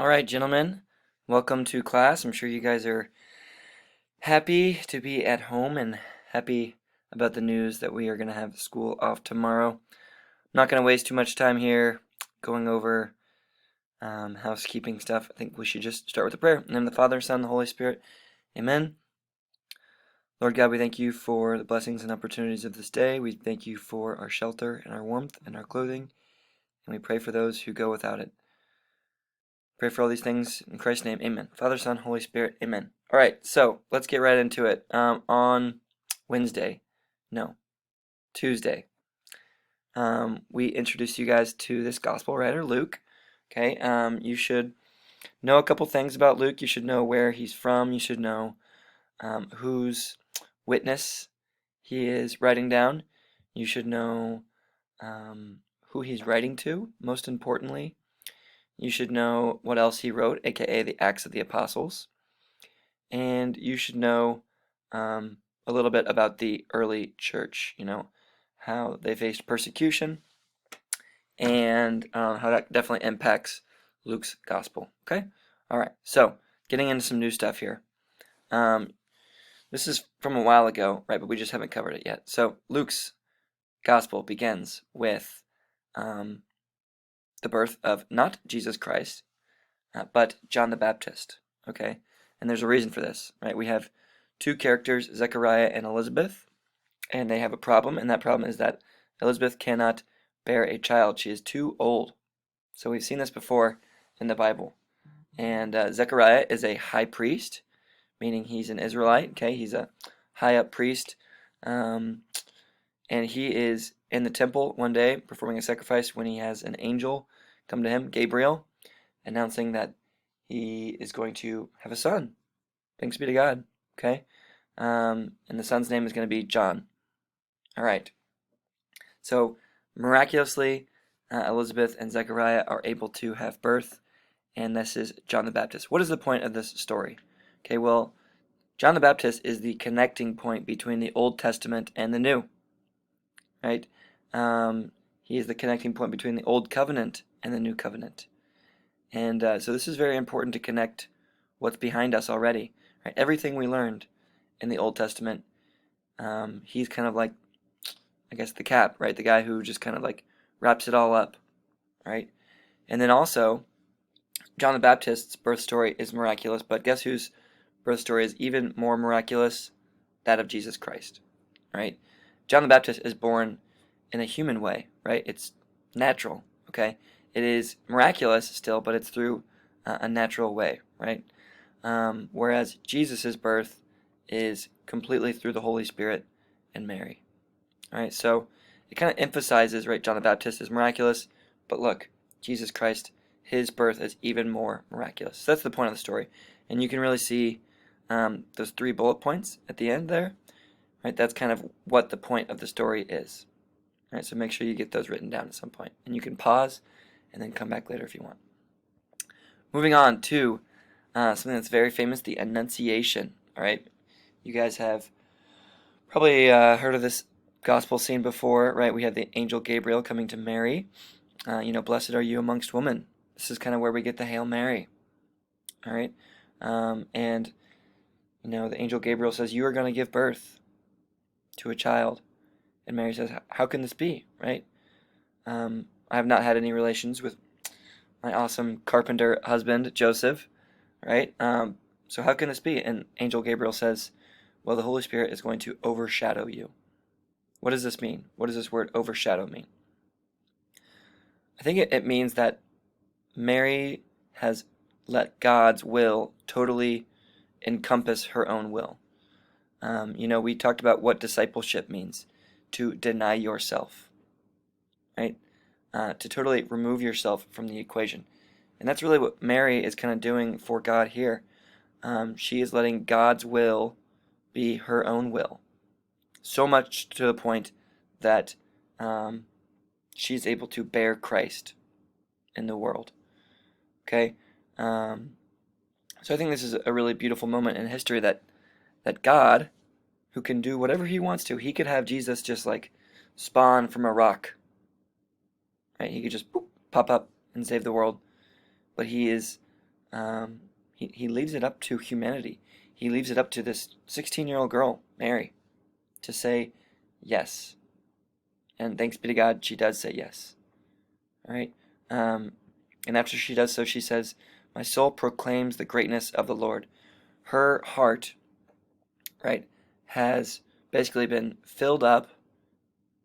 All right, gentlemen, welcome to class. I'm sure you guys are happy to be at home and happy about the news that we are going to have school off tomorrow. I'm not going to waste too much time here going over housekeeping stuff. I think we should just start with a prayer. In the name of the Father, Son, and the Holy Spirit. Amen. Lord God, we thank you for the blessings and opportunities of this day. We thank you for our shelter and our warmth and our clothing, and we pray for those who go without it. Pray for all these things in Christ's name. Amen. Father, Son, Holy Spirit. Amen. All right, so let's get right into it. On Tuesday, we introduced you guys to this gospel writer, Luke. Okay, you should know a couple things about Luke. You should know where he's from. You should know whose witness he is writing down. You should know who he's writing to, most importantly. You should know what else he wrote, aka the Acts of the Apostles. And you should know a little bit about the early church, how they faced persecution and how that definitely impacts Luke's gospel. Okay? All right, so getting into some new stuff here. This is from a while ago, right, but we just haven't covered it yet. So Luke's gospel begins with the birth of not Jesus Christ, but John the Baptist, okay? And there's a reason for this, right? We have two characters, Zechariah and Elizabeth, and they have a problem, and that problem is that Elizabeth cannot bear a child. She is too old. So we've seen this before in the Bible. And Zechariah is a high priest, meaning he's an Israelite, okay? He's a high-up priest, and he is in the temple one day performing a sacrifice when he has an angel come to him, Gabriel, announcing that he is going to have a son. Thanks be to God, okay? And the son's name is going to be John. All right. So miraculously, Elizabeth and Zechariah are able to have birth, and this is John the Baptist. What is the point of this story? Okay, well, John the Baptist is the connecting point between the Old Testament and the New, right? He is the connecting point between the Old Covenant and the New Covenant. And so this is very important to connect what's behind us already. Right? Everything we learned in the Old Testament, he's kind of like, I guess, the cap, right? The guy who just kind of like wraps it all up, right? And then also, John the Baptist's birth story is miraculous, but guess whose birth story is even more miraculous? That of Jesus Christ, right? John the Baptist is born in a human way, right? It's natural, okay? It is miraculous still, but it's through a natural way, right? Whereas Jesus' birth is completely through the Holy Spirit and Mary. All right, so it kind of emphasizes, right, John the Baptist is miraculous, but look, Jesus Christ, his birth is even more miraculous. So that's the point of the story. And you can really see those 3 bullet points at the end there, right? That's kind of what the point of the story is. All right, so make sure you get those written down at some point. And you can pause and then come back later if you want. Moving on to something that's very famous, the Annunciation. All right, you guys have probably heard of this gospel scene before, right? We have the angel Gabriel coming to Mary. Blessed are you amongst women. This is kind of where we get the Hail Mary. All right, and the angel Gabriel says, you are going to give birth to a child. And Mary says, how can this be, right? I have not had any relations with my awesome carpenter husband, Joseph, right? So how can this be? And Angel Gabriel says, well, the Holy Spirit is going to overshadow you. What does this mean? What does this word overshadow mean? I think it means that Mary has let God's will totally encompass her own will. We talked about what discipleship means. To deny yourself, right? To totally remove yourself from the equation. And that's really what Mary is kind of doing for God here. She is letting God's will be her own will. So much to the point that she's able to bear Christ in the world. Okay? So I think this is a really beautiful moment in history that God, who can do whatever he wants to, he could have Jesus just like spawn from a rock. Right? He could just pop up and save the world. But he is he leaves it up to humanity. He leaves it up to this 16-year-old girl, Mary, to say yes. And thanks be to God, she does say yes. All right. And after she does so, she says, "My soul proclaims the greatness of the Lord." Her heart, right, has basically been filled up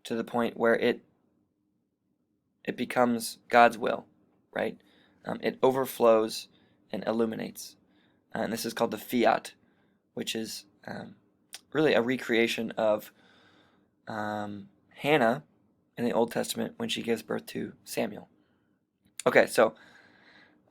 to the point where it becomes God's will, right? It overflows and illuminates. And this is called the fiat, which is really a recreation of Hannah in the Old Testament when she gives birth to Samuel. Okay, so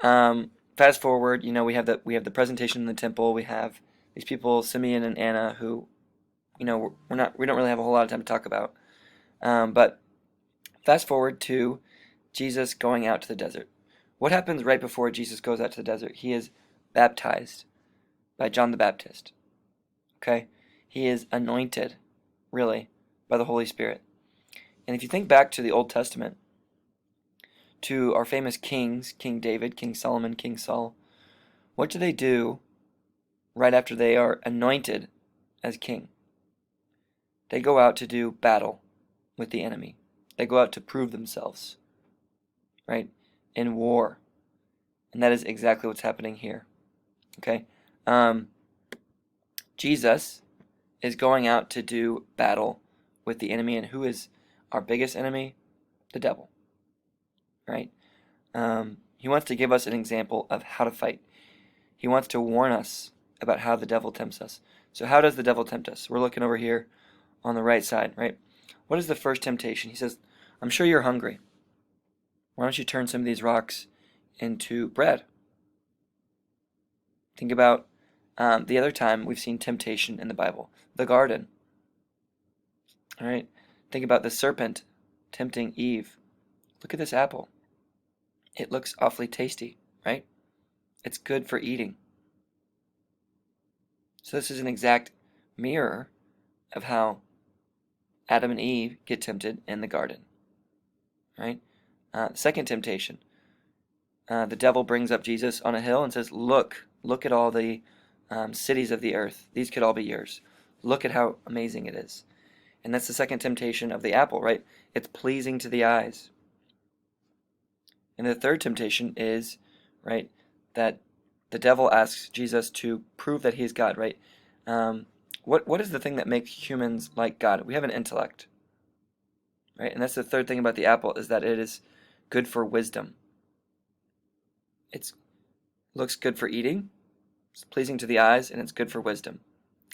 fast forward, we have the presentation in the temple. We have these people, Simeon and Anna, who we don't really have a whole lot of time to talk about. But fast forward to Jesus going out to the desert. What happens right before Jesus goes out to the desert? He is baptized by John the Baptist. Okay? He is anointed, really, by the Holy Spirit. And if you think back to the Old Testament, to our famous kings, King David, King Solomon, King Saul, what do they do right after they are anointed as king? They go out to do battle with the enemy. They go out to prove themselves, right, in war. And that is exactly what's happening here. Okay? Jesus is going out to do battle with the enemy. And who is our biggest enemy? The devil. Right? He wants to give us an example of how to fight. He wants to warn us about how the devil tempts us. So how does the devil tempt us? We're looking over here on the right side, right? What is the first temptation? He says, "I'm sure you're hungry. Why don't you turn some of these rocks into bread?" Think about the other time we've seen temptation in the Bible, the garden. All right? Think about the serpent tempting Eve. Look at this apple. It looks awfully tasty, right? It's good for eating. So this is an exact mirror of how Adam and Eve get tempted in the garden, right? Second temptation. The devil brings up Jesus on a hill and says, look at all the cities of the earth. These could all be yours. Look at how amazing it is. And that's the second temptation of the apple, right? It's pleasing to the eyes. And the third temptation is, right, that the devil asks Jesus to prove that he's God, right? What is the thing that makes humans like God? We have an intellect, right? And that's the third thing about the apple, is that it is good for wisdom. It looks good for eating, it's pleasing to the eyes, and it's good for wisdom.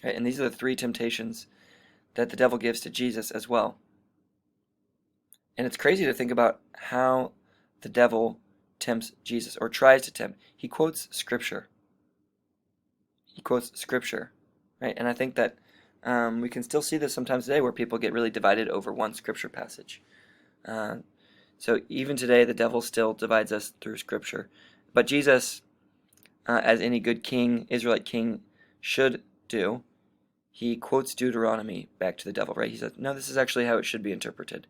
Right? And these are the three temptations that the devil gives to Jesus as well. And it's crazy to think about how the devil tempts Jesus, or tries to tempt. He quotes Scripture. Right? And I think that we can still see this sometimes today, where people get really divided over one Scripture passage. So even today, the devil still divides us through Scripture. But Jesus, as any good king, Israelite king, should do, he quotes Deuteronomy back to the devil, right? He says, no, this is actually how it should be interpreted.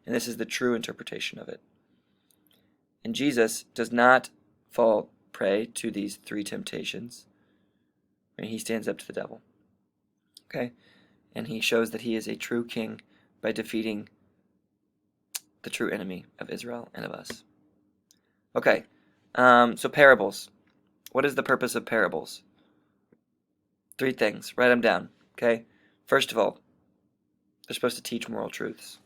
And this is the true interpretation of it. And Jesus does not fall prey to these three temptations. I mean, he stands up to the devil. Okay? And he shows that he is a true king by defeating the true enemy of Israel and of us. Okay, so parables. What is the purpose of parables? Three things. Write them down. Okay? First of all, they're supposed to teach moral truths.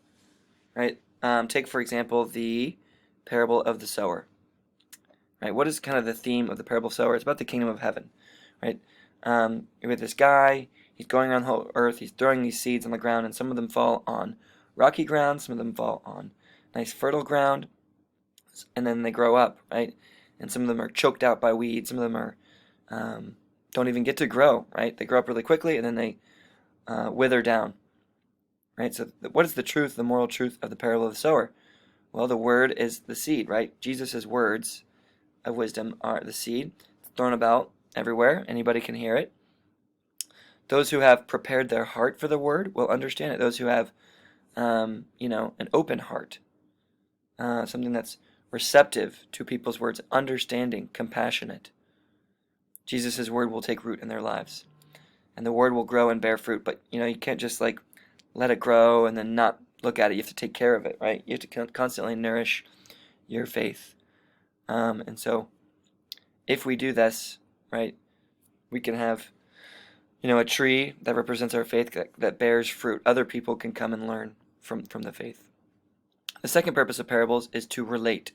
Right? Take, for example, the parable of the sower. Right? What is kind of the theme of the parable of the sower? It's about the kingdom of heaven. Right? You have this guy, he's going around the whole earth, he's throwing these seeds on the ground, and some of them fall on rocky ground, some of them fall on nice fertile ground, and then they grow up, right? And some of them are choked out by weeds, some of them are don't even get to grow, right? They grow up really quickly, and then they wither down, right? So what is the truth, the moral truth of the parable of the sower? Well, the word is the seed, right? Jesus' words of wisdom are the seed. It's thrown about everywhere. Anybody can hear it. Those who have prepared their heart for the word will understand it. Those who have, an open heart, something that's receptive to people's words, understanding, compassionate, Jesus' word will take root in their lives. And the word will grow and bear fruit, but you can't just like let it grow and then not look at it. You have to take care of it, right? You have to constantly nourish your faith. And so if we do this, right, we can have a tree that represents our faith that bears fruit. Other people can come and learn from the faith. The second purpose of parables is to relate,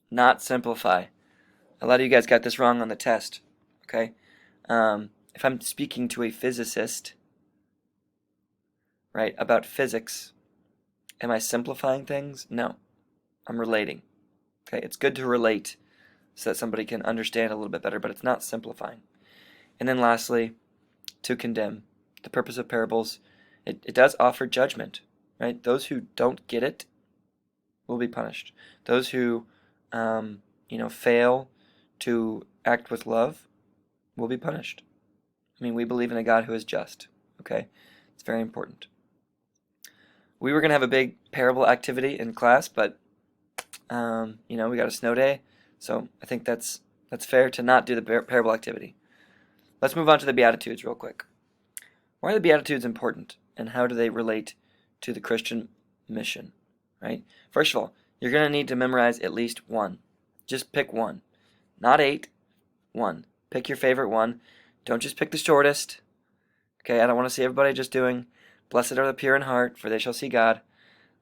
not simplify. A lot of you guys got this wrong on the test, okay? If I'm speaking to a physicist, right, about physics, am I simplifying things? No, I'm relating. Okay, it's good to relate so that somebody can understand a little bit better, but it's not simplifying. And then lastly, to condemn. The purpose of parables, it does offer judgment, right? Those who don't get it will be punished. Those who, fail to act with love will be punished. I mean, we believe in a God who is just, okay? It's very important. We were going to have a big parable activity in class, but, we got a snow day, so I think that's fair to not do the parable activity. Let's move on to the Beatitudes real quick. Why are the Beatitudes important, and how do they relate to the Christian mission, right? First of all, you're going to need to memorize at least one. Just pick one. Not 8, one. Pick your favorite one. Don't just pick the shortest. Okay, I don't want to see everybody just doing, "Blessed are the pure in heart, for they shall see God."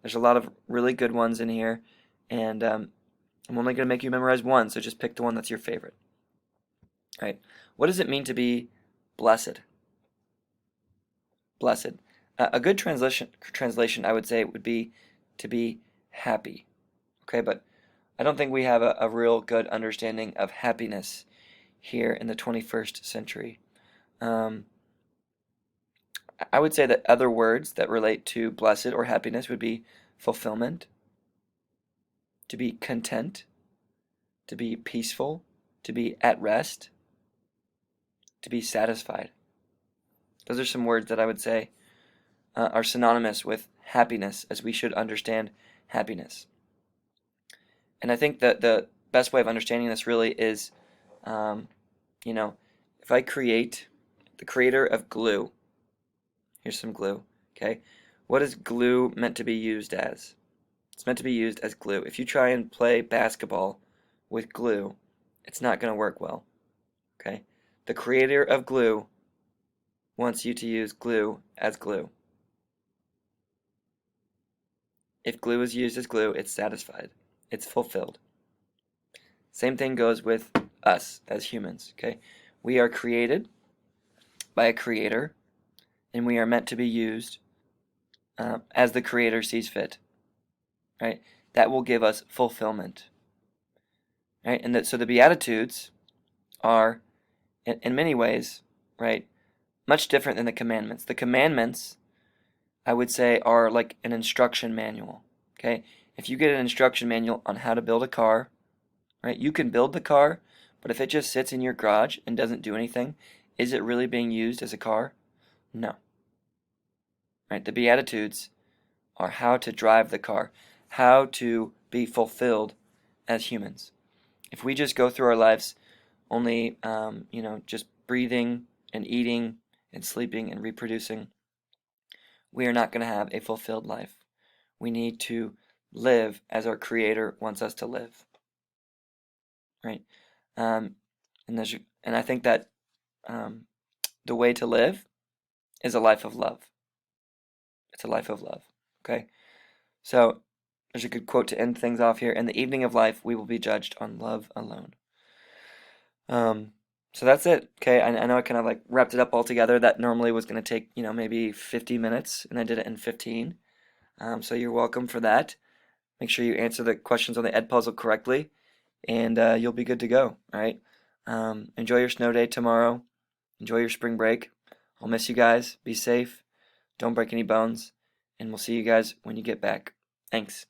There's a lot of really good ones in here, and I'm only going to make you memorize one, so just pick the one that's your favorite. All right. What does it mean to be blessed? Blessed. A good translation, I would say, would be to be happy. Okay, but I don't think we have a real good understanding of happiness here in the 21st century. I would say that other words that relate to blessed or happiness would be fulfillment, to be content, to be peaceful, to be at rest, to be satisfied. Those are some words that I would say are synonymous with happiness, as we should understand happiness. And I think that the best way of understanding this really is, if I create the creator of glue, here's some glue, okay? What is glue meant to be used as? It's meant to be used as glue. If you try and play basketball with glue, it's not going to work well, okay? The creator of glue wants you to use glue as glue. If glue is used as glue, it's satisfied. It's fulfilled. Same thing goes with us as humans, okay? We are created by a creator, and we are meant to be used as the creator sees fit, right? That will give us fulfillment, right? And so the Beatitudes are, in many ways, right, much different than the commandments. The commandments, I would say, are like an instruction manual, okay? If you get an instruction manual on how to build a car, right, you can build the car, but if it just sits in your garage and doesn't do anything, is it really being used as a car? No. Right? The Beatitudes are how to drive the car, how to be fulfilled as humans. If we just go through our lives only, just breathing and eating and sleeping and reproducing, we are not going to have a fulfilled life. We need to live as our Creator wants us to live. Right? And I think that the way to live is a life of love. It's a life of love. Okay? So there's a good quote to end things off here. "In the evening of life, we will be judged on love alone." So that's it. Okay, I know I kind of like wrapped it up all together. That normally was going to take, maybe 50 minutes, and I did it in 15. So you're welcome for that. Make sure you answer the questions on the Edpuzzle correctly, and you'll be good to go. All right. Enjoy your snow day tomorrow. Enjoy your spring break. I'll miss you guys. Be safe. Don't break any bones. And we'll see you guys when you get back. Thanks.